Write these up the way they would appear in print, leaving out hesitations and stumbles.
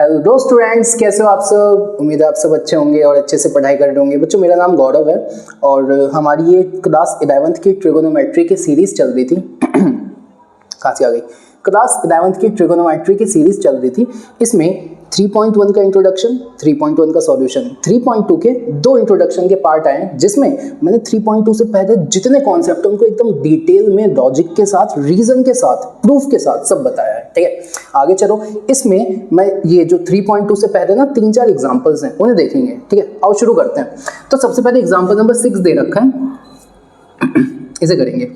Hello students, कैसे हो आप सब। उम्मीद है आप सब अच्छे होंगे और अच्छे से पढ़ाई कर रहे होंगे। बच्चों, मेरा नाम गौरव है और हमारी ये क्लास 11th की ट्रिगोनोमेट्री की सीरीज़ चल रही थी। कहाँ से आ गई? क्लास 11th की ट्रिगोनोमेट्री की सीरीज़ चल रही थी। इसमें 3.1 का इंट्रोडक्शन, 3.1 का सॉल्यूशन, 3.2 के दो इंट्रोडक्शन के पार्ट आए हैं, जिसमें मैंने 3.2 से पहले जितने कॉन्सेप्ट उनको एकदम डिटेल में लॉजिक के साथ, रीजन के साथ, प्रूफ के साथ सब बताया है। ठीक है, आगे चलो। इसमें मैं ये जो 3.2 से पहले ना 3-4 एग्जांपल्स हैं उन्हें देखेंगे। ठीक है, आओ शुरू करते हैं। तो सबसे पहले एग्जांपल नंबर 6 दे रखा है, इसे करेंगे।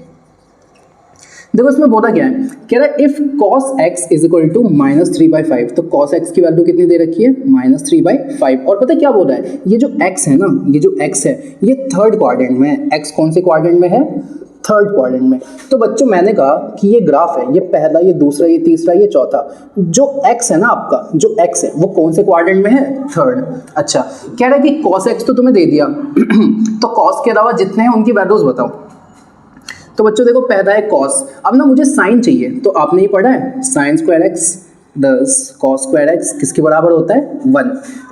देखो इसमें बोला क्या है, कह रहा है if cos x is equal to -3/5। तो cos x की वैल्यू कितनी दे रखी है? -3/5। और पता है क्या बोल रहा है, ये जो x है ना, ये जो x है ये थर्ड क्वाड्रेंट में है। x कौन से क्वाड्रेंट में है? थर्ड क्वाड्रेंट में। तो बच्चों मैंने कहा कि ये ग्राफ है, ये पहला, ये दूसरा, ये तीसरा, ये चौथा। जो x है ना आपका, जो x है वो कौन से क्वाड्रेंट में है? थर्ड। अच्छा, कह रहा है कि cos x तो तुम्हें दे दिया तो cos के अलावा जितने हैं उनकी वैल्यूज बताओ। तो बच्चों देखो, पहला है cos। अब ना मुझे साइन चाहिए, तो आपने ये पढ़ा है sine square x plus cos square x किसके बराबर होता है? 1।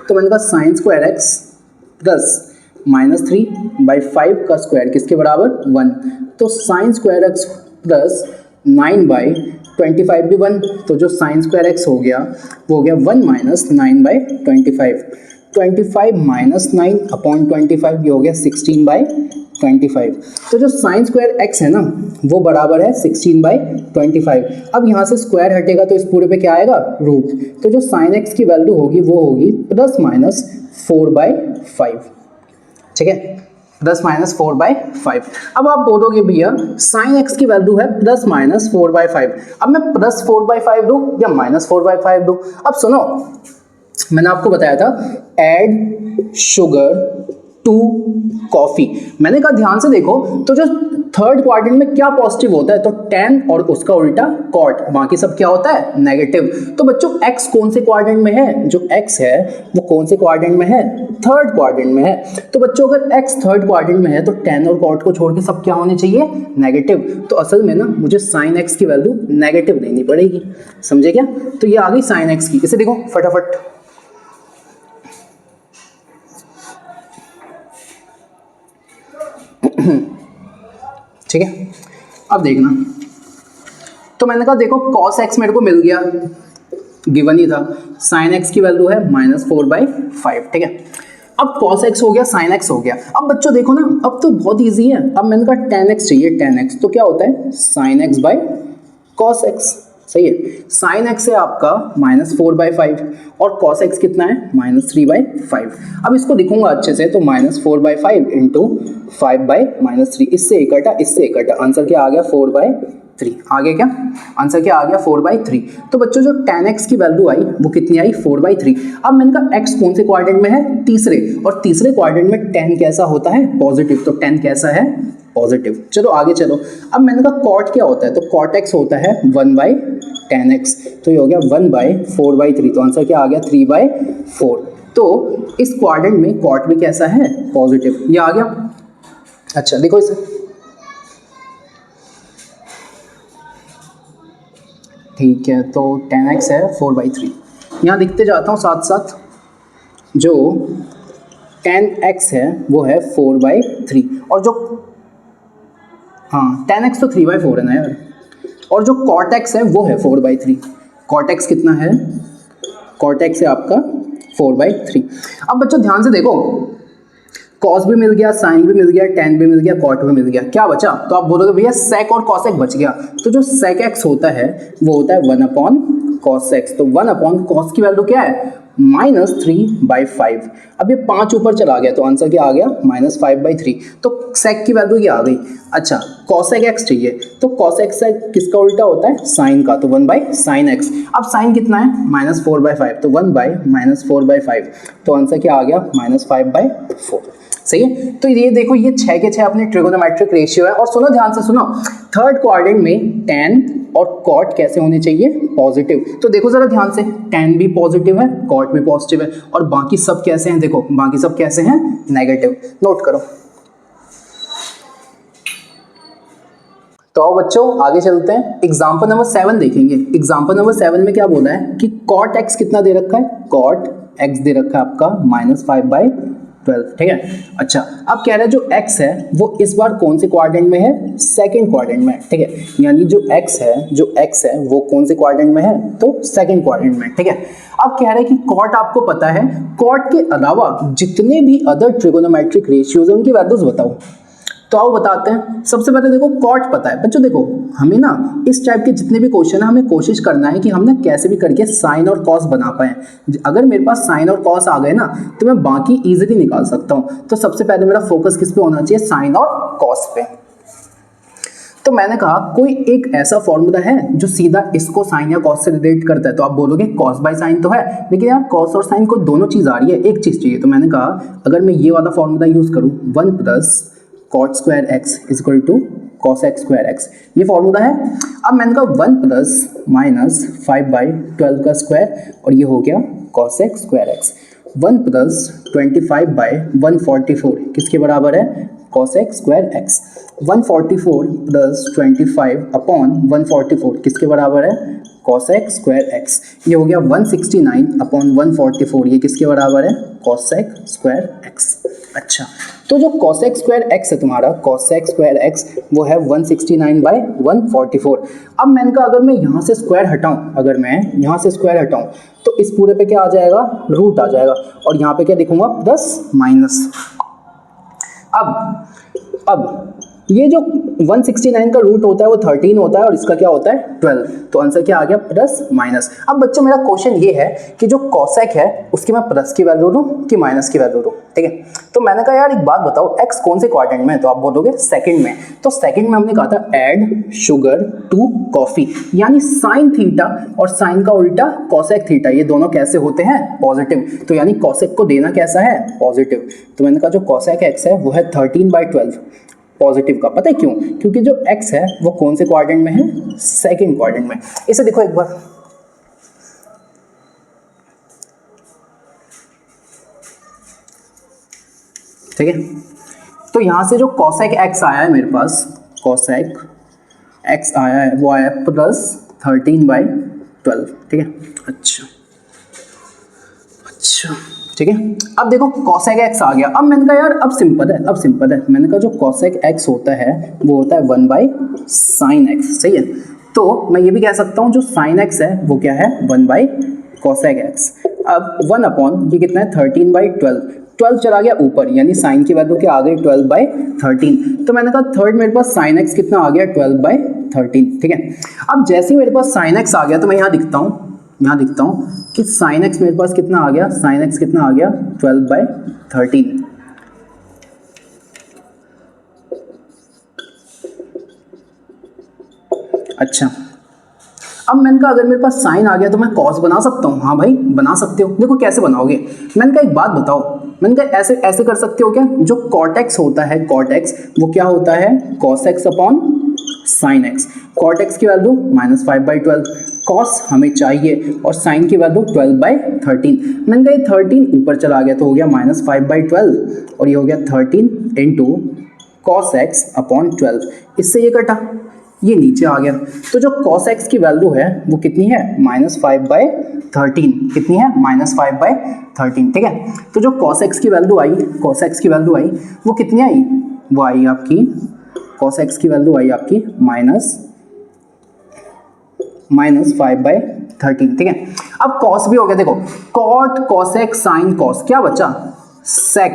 तो मैंने कहा साइन स्क्वायर एक्स प्लस -3/5 का स्क्वायर किसके बराबर? 1। तो साइन स्क्वायर एक्स प्लस 9/25 भी 1। तो जो साइन स्क्वायर एक्स हो गया वो हो गया 1 - 9/25। 25 - 9/25 ये हो गया 16/25। तो जो साइन स्क्वायर एक्स है ना वो बराबर है 16/25। अब यहाँ से स्क्वायर हटेगा तो इस पूरे पे क्या आएगा? रूट। तो जो साइन एक्स की वैल्यू होगी वो होगी ±4/5। ठीक है, ±4/5। अब आप बोलोगे भैया साइन एक्स की वैल्यू है ±4/5, अब मैं +4/5 दूं या -4/5 दूं? अब सुनो, मैंने आपको बताया था ऐड शुगर टू कॉफी। मैंने कहा ध्यान से देखो, तो जो थर्ड क्वाड्रेंट में क्या पॉजिटिव होता है? तो tan और उसका उल्टा cot, बाकी सब क्या होता है? नेगेटिव। तो बच्चों x कौन से क्वाड्रेंट में है? जो x है वो कौन से क्वाड्रेंट में है? थर्ड क्वाड्रेंट में है। तो बच्चों अगर x थर्ड क्वाड्रेंट में है तो tan और cot को छोड़ के सब क्या होने चाहिए? नेगेटिव। तो असल में ना मुझे sin x की वैल्यू नेगेटिव लेनी पड़ेगी, समझे क्या? तो ये आ गई sin x की। इसे देखो फटाफट, ठीक है। अब देखना, तो मैंने कहा देखो cos x मेरे को मिल गया, गिवन ही था। sin x की वैल्यू है -4/5। ठीक है, अब cos x हो गया, sin x हो गया। अब बच्चों देखो ना, अब तो बहुत इजी है। अब मैंने कहा tan x चाहिए, tan x तो क्या होता है? sin x/cos x। सही है, sin x है आपका -4/5 और cos x कितना है? -3/5। अब इसको लिखूंगा अच्छे से, तो -4/5 इंटू 5/-3। इससे एक कटा, इससे एक कटा, आंसर क्या आ गया? 4/3। आगे क्या आंसर क्या आ गया? 4/3। तो बच्चों जो tan x की वैल्यू आई वो कितनी आई? 4/3। अब मैंने कहा x कौन से क्वाड्रेंट में है? तीसरे, और तीसरे क्वाड्रेंट में tan कैसा होता है? पॉजिटिव। तो tan कैसा है? पॉजिटिव। चलो आगे चलो। अब मैंने कहा cot क्या होता है? तो cot x होता है 1/tan x। तो ये हो गया 1/4/3। तो आंसर क्या आ गया? 3/4। तो इस क्वाड्रेंट में cot भी कैसा है? पॉजिटिव। ये आ गया। अच्छा देखो इसे, ठीक है, तो tan x है 4/3। यहाँ लिखते जाता हूँ साथ साथ, जो tan x है वो है 4/3 और जो tan x तो 3/4 है ना यार, और जो cot x है वो है 4/3। cot x कितना है? cot x है आपका 4/3। अब बच्चों ध्यान से देखो, cos भी मिल गया, sin भी मिल गया, tan भी मिल गया, cot भी मिल गया, क्या बचा? तो आप बोलोगे भैया sec और cos x बच गया। तो जो sec x होता है वो होता है 1/cos x। तो 1/cos की वैल्यू क्या है? -3/5। अब ये 5 ऊपर चला गया तो आंसर क्या आ गया? -5/3। तो sec की वैल्यू ये आ गई। अच्छा, cosec x चाहिए, तो cosec x किसका उल्टा होता है? sin का। तो 1/sin x। अब sin कितना है? -4/5। तो 1/-4/5। तो आंसर क्या आ गया? -5/4। सही है। तो ये देखो, ये 6 के 6 अपने ट्रिगोनोमेट्रिक रेशियो है। और सुनो ध्यान से सुनो, थर्ड क्वाड्रेंट में tan और cot कैसे होने चाहिए? पॉजिटिव। तो देखो जरा ध्यान से, tan भी पॉजिटिव है, cot भी पॉजिटिव है, और बाकी सब कैसे हैं? देखो बाकी सब कैसे हैं? नेगेटिव। नोट करो। तो आओ बच्चों आगे चलते हैं, एग्जाम्पल नंबर 7 देखेंगे। एग्जाम्पल नंबर 7 में क्या बोला है कि कॉट एक्स कितना दे रखा है, कॉट एक्स दे रखा है आपका -5/12, ठीक है। अच्छा, अब कह रहा है जो x है वो इस बार कौन से क्वाड्रेंट में है, सेकंड क्वाड्रेंट में, ठीक है। यानी जो x है वो कौन से क्वाड्रेंट में है, तो सेकंड क्वाड्रेंट में, ठीक है। अब कह रहा है कि कॉट आपको पता है, कॉट के अलावा जितने भी अदर ट्रिगोनोमेट्रिक रेशियोज हैं उनकी वैल्यूज बताओ। तो आओ बताते हैं। सबसे पहले देखो कॉट पता है बच्चों, देखो हमें ना इस टाइप के जितने भी क्वेश्चन है हमें कोशिश करना है कि हम ना कैसे भी करके साइन और कॉस बना पाए। अगर मेरे पास साइन और कॉस आ गए ना तो मैं बाकी इजीली निकाल सकता हूं। तो सबसे पहले मेरा फोकस किस पे होना चाहिए, साइन और कॉस पे। तो मैंने कहा कोई एक ऐसा फॉर्मूला है जो सीधा इसको साइन या कॉस से रिलेट करता है, तो आप बोलोगे कॉस बाय साइन तो है, लेकिन यार कॉस और साइन को दोनों चीज आ रही है, एक चीज चाहिए। तो मैंने कहा अगर मैं ये वाला फॉर्मूला यूज करूं 1 + cot square x equal to cos x square x, ये फॉर्मूला है। अब मैंने कहा 1 + -5/12 का स्क्वायर और ये हो गया cos x square x। 1 + 25/144 किसके बराबर है, cos x square x। 144 + 25/144 किसके बराबर है, cos x square x। ये हो गया 169/144, ये किसके बराबर है, cos x square x। अच्छा, तो जो cos x square x है तुम्हारा, cos x square x वो है 169/144। अब मैंने कहा अगर मैं यहाँ से स्क्वायर हटाऊं, तो इस पूरे पे क्या आ जाएगा, रूट आ जाएगा, और यहाँ पे क्या लिखूंगा, प्लस माइनस। अब ये जो 169 का रूट होता है वो 13 होता है और इसका क्या होता है 12, तो आंसर क्या आ गया, प्लस माइनस। अब बच्चों मेरा क्वेश्चन ये है कि जो कॉसेक है उसकी मैं प्लस की वैल्यू लूं कि माइनस की वैल्यू लूं, ठीक है। तो मैंने कहा यार एक बात बताओ, x कौन से क्वाड्रेंट में है, तो आप बोलोगे सेकंड में। तो सेकंड में हमने कहा था ऐड शुगर टू कॉफी, यानी साइन थीटा और साइन का उल्टा कॉसेक थीटा, ये दोनों कैसे होते हैं, पॉजिटिव। तो यानी कॉसेक को देना कैसा है, पॉजिटिव। तो मैंने कहा जो कॉसेक x है वो है 13/12 पॉजिटिव का। पता है क्यों, क्योंकि जो x है वो कौन से क्वाड्रेंट में है, सेकंड क्वाड्रेंट में। इसे देखो एक बार, ठीक है। तो यहां से जो cosec x आया है मेरे पास, cosec x आया है वो आया प्लस 13/12, ठीक है। अच्छा, ठीक है। अब देखो cosec x आ गया। अब मैंने कहा यार अब सिंपल है, मैंने कहा जो cosec x होता है वो होता है 1/sin x, सही है। तो मैं ये भी कह सकता हूँ जो sin x है वो क्या है, 1/cosec x। अब 1 ये कितना है, 13/12, 12 चला गया ऊपर, यानी साइन की वैल्यू क्या आ गई, 12/13। तो मैंने कहा थर्ड मेरे पास sin x कितना आ गया, 12/13, ठीक है। अब जैसे ही मेरे पास sin x आ गया तो मैं यहाँ दिखता हूँ कि sin x मेरे पास कितना आ गया, sin x कितना आ गया, 12/13। अच्छा, अब मैंने कहा अगर मेरे पास साइन आ गया तो मैं कॉस बना सकता हूँ। हाँ भाई बना सकते हो। देखो कैसे बनाओगे, मैंने कहा एक बात बताओ, मैंने कहा ऐसे कर सकते हो क्या, जो cot x होता है, cot x वो क्या होता है, cos x upon sin x। cot x की वैल्यू -5/12, cos हमें चाहिए और sin की वैल्यू 12/13। मैंने कहा ये 13 ऊपर चला गया तो हो गया -5/12 और ये हो गया 13 इंटू cos x अपॉन 12। इससे ये कटा, ये नीचे आ गया। तो जो cos x की वैल्यू है वो कितनी है, -5/13। कितनी है, -5/13, ठीक है। तो जो cos x की वैल्यू आई वो कितनी आई, वो आई आपकी, cos x की वैल्यू आई आपकी -5/13, ठीक है। अब cos भी हो गया, देखो cot cosec sin cos, क्या बचा, sec।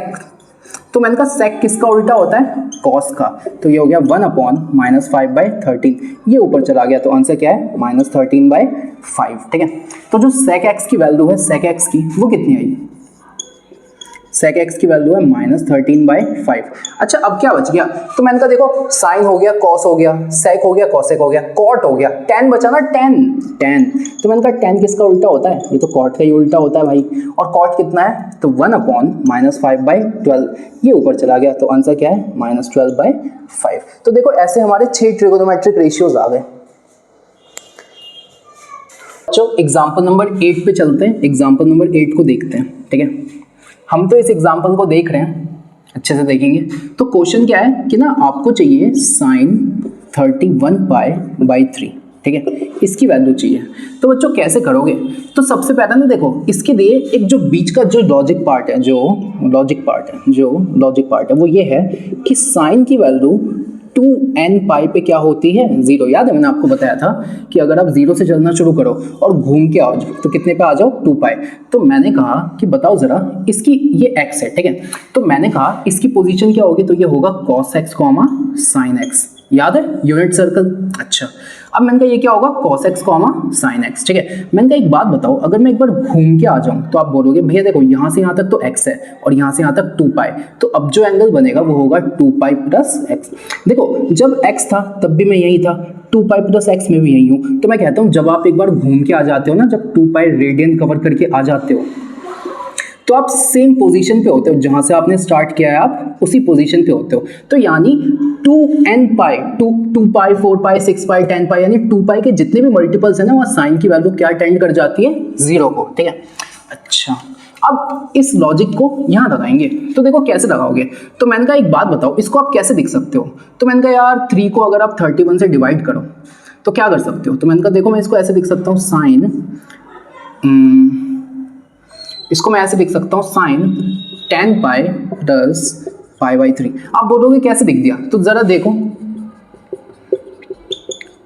तो मैंने कहा sec किसका उल्टा होता है, cos का। तो ये हो गया 1/-5/13, ये ऊपर चला गया तो आंसर क्या है, -13/5, ठीक है। तो जो sec x की वैल्यू है, sec x की वो कितनी आई, sec x की वैल्यू है -13/5। अच्छा, अब क्या बच गया, तो मैंने कहा देखो sin हो गया, cos हो गया, sec हो गया, cosec हो गया, cot हो गया, tan बचा ना, tan। तो मैंने कहा tan किसका उल्टा होता है, ये तो cot का ही उल्टा होता है भाई। और cot कितना है, तो 1/-5/12, ये ऊपर चला गया तो आंसर क्या है, -12/5। तो देखो ऐसे हमारे 6 ट्रिगोनोमेट्रिक रेशियोज आ गए। चलो एग्जाम्पल नंबर 8 पे चलते हैं, एग्जाम्पल नंबर 8 को देखते हैं, ठीक है। हम तो इस एग्जाम्पल को देख रहे हैं, अच्छे से देखेंगे। तो क्वेश्चन क्या है कि ना आपको चाहिए साइन 31 पाई बाई 3, ठीक है, इसकी वैल्यू चाहिए। तो बच्चों कैसे करोगे? तो सबसे पहले ना देखो, इसके लिए एक जो बीच का जो लॉजिक पार्ट है वो ये है कि साइन की वैल्यू 2n पाई पे क्या होती है? 0। याद है मैंने आपको बताया था कि अगर आप 0 से चलना शुरू करो और घूम के आओ तो कितने पे आ जाओ? 2 पाई। तो मैंने कहा कि बताओ जरा, इसकी ये x है, ठीक है, तो मैंने कहा इसकी पोजीशन क्या होगी? तो ये होगा cos x, sin x। याद है यूनिट सर्कल? अच्छा, अब मैंने कहा ये क्या होगा? cos x, sin x, ठीक है। मैंने कहा एक बात बताओ, अगर मैं एक बार घूम के आ जाऊं तो आप बोलोगे भैया देखो यहाँ से यहाँ तक तो x है और यहाँ से यहाँ तक 2 पाई, तो अब जो एंगल बनेगा वो होगा 2 पाई प्लस x। देखो जब x था तब भी मैं यही था, 2 पाई प्लस x में भी यही हूँ। तो मैं कहता हूँ जब आप एक बार घूम के आ जाते हो ना, जब 2 पाई रेडियन कवर करके आ जाते हो, तो आप सेम पोजीशन पे होते हो जहां से आपने स्टार्ट किया है, आप उसी पोजीशन पे होते हो। तो यानी 2n पाई, 2 पाई, 4 पाई, 6 पाई, 10 पाई, यानी 2 पाई के जितने भी मल्टीपल्स है ना, वहाँ साइन की वैल्यू क्या टेंड कर जाती है? 0 को, ठीक है। अच्छा, अब इस लॉजिक को यहाँ लगाएंगे, तो देखो कैसे लगाओगे। तो मैंने कहा एक बात बताओ, इसको आप कैसे लिख सकते हो? तो मैंने कहा यार 3 को अगर आप 31 से डिवाइड करो तो क्या कर सकते हो? तो मैंने कहा देखो मैं इसको ऐसे लिख सकता हूँ, साइन, इसको मैं ऐसे लिख सकता हूँ, sine 10 pi plus pi by 3। आप बोलोगे कैसे लिख दिया? तो जरा देखो,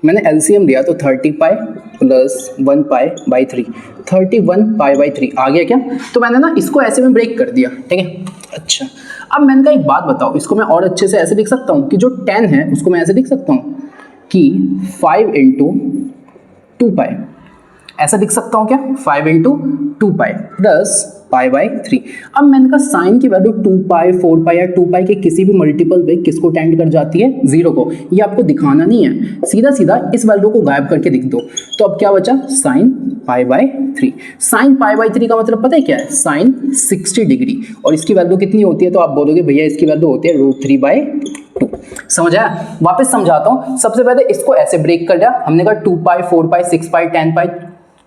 मैंने एलसीएम दिया तो 30 pi plus 1 pi by 3, 31 pi by 3 आ गया क्या? तो मैंने ना इसको ऐसे में ब्रेक कर दिया, ठीक है। अच्छा, अब मैंने कहा एक बात बताओ, इसको मैं और अच्छे से ऐसे लिख सकता हूँ कि जो 10 है उसको मैं ऐसे लिख सकता हूँ कि 5 इंटू 2 पाई, ऐसा लिख सकता हूँ क्या? 5 into 2 pi plus pi by 3। अब मैंने कहा साइन की वैल्यू 2 पाई, 4 पाई या 2 पाई के किसी भी मल्टीपल पे किसको टेंड कर जाती है? 0 को। ये आपको दिखाना नहीं है, सीधा सीधा इस वैल्यू को गायब करके लिख दो। तो अब क्या बचा? Sine pi by 3। Sine pi by 3 का मतलब पता है क्या है? Sine 60 degree. और इसकी वैल्यू कितनी होती है? तो आप बोलोगे भैया इसकी वैल्यू होती है √3/2। समझ आया? वापस समझाता हूँ। सबसे पहले इसको ऐसे ब्रेक कर दिया हमने, कहा 2 पाई, 4 पाई, 6 पाई, 10 पाई,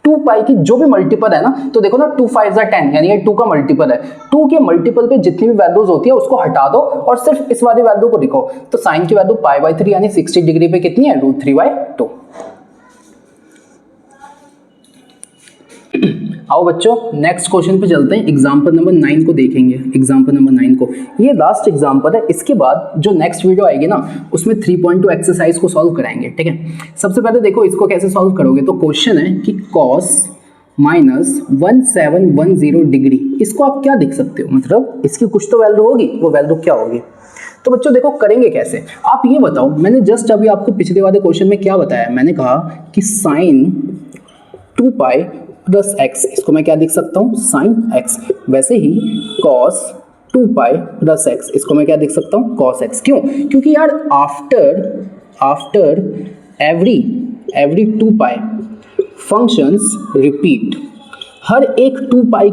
2 पाई की जो भी मल्टीपल है ना, तो देखो ना 2 5 10, यानी ये 2 का मल्टीपल है। 2 के मल्टीपल पे जितनी भी वैल्यूज होती है उसको हटा दो और सिर्फ इस वाली वैल्यू को लिखो। तो साइन की वैल्यू पाई बाई 3 यानी 60 डिग्री पे कितनी है? √3/2। आओ बच्चों नेक्स्ट क्वेश्चन पे चलते हैं। एग्जांपल नंबर 9 को देखेंगे। एग्जांपल नंबर 9 को, ये लास्ट एग्जांपल है। इसके बाद जो नेक्स्ट वीडियो आएगी ना, उसमें 3.2 एक्सरसाइज को सॉल्व कराएंगे, ठीक है। सबसे पहले देखो इसको कैसे सॉल्व करोगे। तो क्वेश्चन है कि cos माइनस 1710 डिग्री, इसको आप क्या लिख सकते हो? मतलब इसकी कुछ तो वैल्यू होगी, वो वैल्यू क्या होगी? तो बच्चों देखो करेंगे कैसे, आप ये बताओ। मैंने जस्ट अभी आपको पिछले वाले क्वेश्चन में क्या बताया? मैंने कहा कि साइन 2 पाई प्लस x, इसको मैं क्या लिख सकता हूँ? Sine x। वैसे ही cos 2 पाई प्लस x, इसको मैं क्या लिख सकता हूँ? cos x। क्यों? क्योंकि यार आफ्टर एवरी 2 पाई फंक्शंस रिपीट। हर एक 2 पाई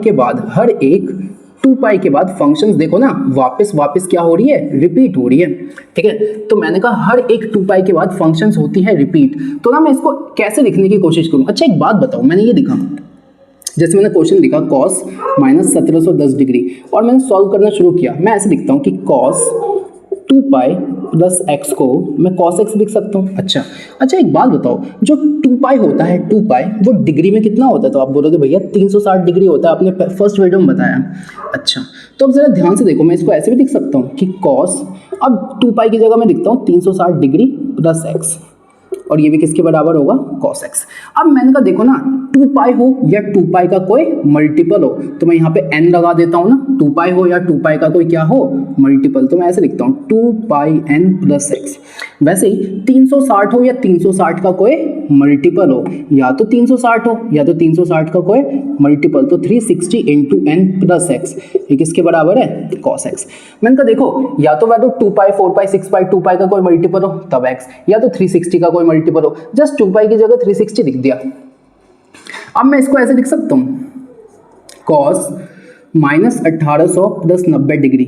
के बाद फंक्शंस देखो ना वापस क्या हो रही है? रिपीट हो रही है, ठीक है। तो मैंने कहा हर एक 2 पाई के बाद फंक्शंस होती है रिपीट। तो ना मैं इसको कैसे लिखने की कोशिश करूं? अच्छा एक बात बताओ, मैंने ये लिखा, जैसे मैंने क्वेश्चन लिखा cos माइनस 1710 डिग्री और मैंने सॉल्व करना शुरू किया। मैं ऐसे लिखता हूँ कि cos 2 पाई प्लस x को मैं cos x लिख सकता हूँ। अच्छा एक बात बताओ, जो 2 पाई होता है, 2 पाई वो डिग्री में कितना होता है? तो आप बोलोगे भैया 360 डिग्री होता है, आपने फर्स्ट वीडियो में बताया। अच्छा, तो अब जरा ध्यान से देखो, मैं इसको ऐसे भी लिख सकता हूँ कि cos, अब 2 पाई की जगह मैं लिखता हूँ 360 डिग्री प्लस x, और ये भी किसके बराबर होगा? cos x। अब मैंने कहा देखो ना 2 पाई हो या 2 पाई का कोई मल्टीपल हो, तो मैं यहाँ पे n लगा देता हूँ ना। 2 पाई हो या 2 पाई का कोई क्या हो? मल्टीपल, तो मैं ऐसे लिखता हूँ 2 पाई n प्लस x। वैसे ही 360 हो या 360 का कोई मल्टीपल हो, या तो 360 हो या तो 360 का कोई मल्टीपल, तो 360 इंटू n प्लस x, ये किसके बराबर है? cos x। मैंने कहा देखो या तो वैल्यू 2 पाई, 4 पाई, 6 पाई, 2 पाई का कोई मल्टीपल हो तब x, या तो 360 का कोई मल्टीपल हो। जस्ट 2 पाई की जगह 360 लिख दिया। अब मैं इसको ऐसे लिख सकता हूँ cos माइनस 1800 प्लस 90 डिग्री।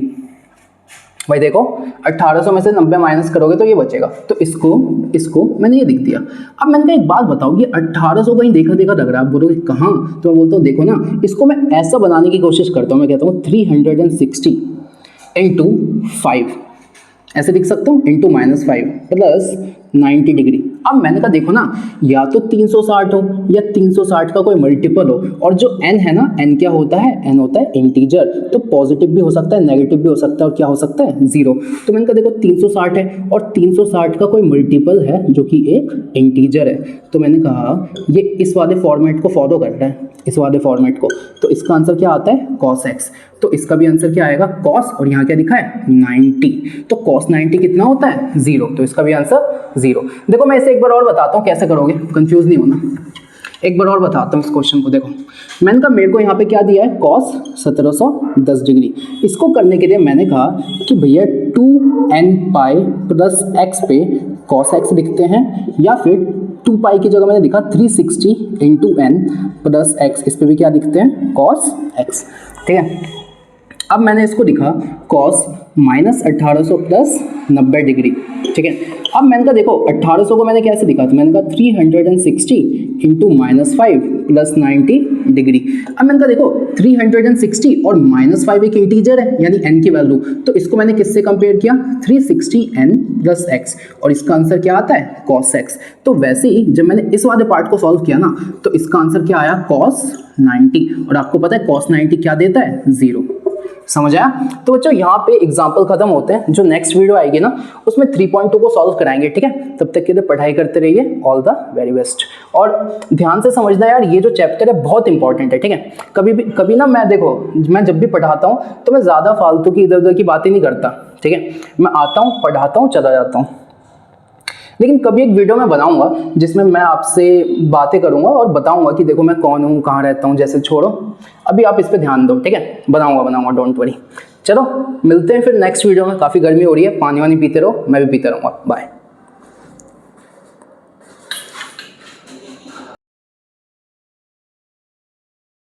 भाई देखो 1800 में से 90 माइनस करोगे तो ये बचेगा, तो इसको मैंने ये लिख दिया। अब मैंने कहा एक बात बताओ, ये 1800 कहीं देखा लग रहा है। आप बोलोगे कहाँ? तो मैं बोलता हूँ देखो ना, इसको मैं ऐसा बनाने की कोशिश करता हूँ। मैं कहता हूँ 360 इंटू 5, ऐसे लिख सकता हूँ, इंटू -5 प्लस 90 डिग्री। अब मैंने कहा देखो ना, या तो 360 हो या 360 का कोई मल्टीपल हो, और जो n है ना, n क्या होता है, n होता है इंटीजर, तो पॉजिटिव भी हो सकता है, नेगेटिव भी हो सकता है, और क्या हो सकता है, 0। तो मैंने कहा देखो 360 है और 360 का कोई मल्टीपल है जो कि एक इंटीजर है, तो मैंने कहा ये इस वाले फॉर्मेट को फॉलो कर रहा है, इस वाले फॉर्मेट को, तो इसका आंसर क्या आता है, cos x। तो इसका भी आंसर क्या आएगा, cos, और यहाँ क्या दिखा है, 90। तो cos 90 कितना होता है, 0, तो इसका भी आंसर 0। देखो मैं इसे एक बार और बताता हूँ कैसे करोगे, कंफ्यूज नहीं होना। एक बार और बताता हूँ इस क्वेश्चन को। देखो मैंने कहा मेरे को यहाँ पे क्या दिया है, cos 1710 डिग्री। इसको करने के लिए मैंने कहा कि भैया 2n पाई प्लस x पे cos x लिखते हैं, या फिर 2 पाई की जगह मैंने लिखा 360 इंटू n प्लस x, इस पे भी क्या लिखते हैं, cos x। ठीक है, अब मैंने इसको लिखा cos माइनस 1800 प्लस 90 डिग्री। ठीक है, अब मैंने कहा देखो 1800 को मैंने कैसे लिखा था, मैंने कहा 360 इंटू माइनस 5 प्लस 90 डिग्री। अब मैंने कहा देखो 360 और माइनस 5 एक इंटीजर है, यानी n की वैल्यू, तो इसको मैंने किससे कंपेयर किया, 360n प्लस x, और इसका आंसर क्या आता है, cos x। तो वैसे ही जब मैंने इस वाले पार्ट को सॉल्व किया ना, तो इसका आंसर क्या आया, cos 90, और आपको पता है cos 90 क्या देता है, 0। समझ आया? तो बच्चों यहाँ पे एग्जाम्पल खत्म होते हैं, जो नेक्स्ट वीडियो आएगी ना उसमें 3.2 को सॉल्व कराएंगे। ठीक है, तब तक के लिए पढ़ाई करते रहिए, ऑल द वेरी बेस्ट। और ध्यान से समझना यार, ये जो चैप्टर है बहुत इंपॉर्टेंट है। ठीक है, कभी ना मैं देखो, मैं जब भी पढ़ाता हूँ तो मैं ज़्यादा फालतू की इधर उधर की बातें नहीं करता। ठीक है, मैं आता हूँ, पढ़ाता हूँ, चला जाता हूँ। लेकिन कभी एक वीडियो मैं बनाऊंगा जिसमें मैं आपसे बातें करूंगा और बताऊंगा कि देखो मैं कौन हूँ, कहाँ रहता हूँ, जैसे छोड़ो अभी आप इस पे ध्यान दो। ठीक है, बनाऊंगा, डोंट वरी। चलो मिलते हैं फिर नेक्स्ट वीडियो में। काफ़ी गर्मी हो रही है, पानी वानी पीते रहो, मैं भी पीते रहूँगा। बाय।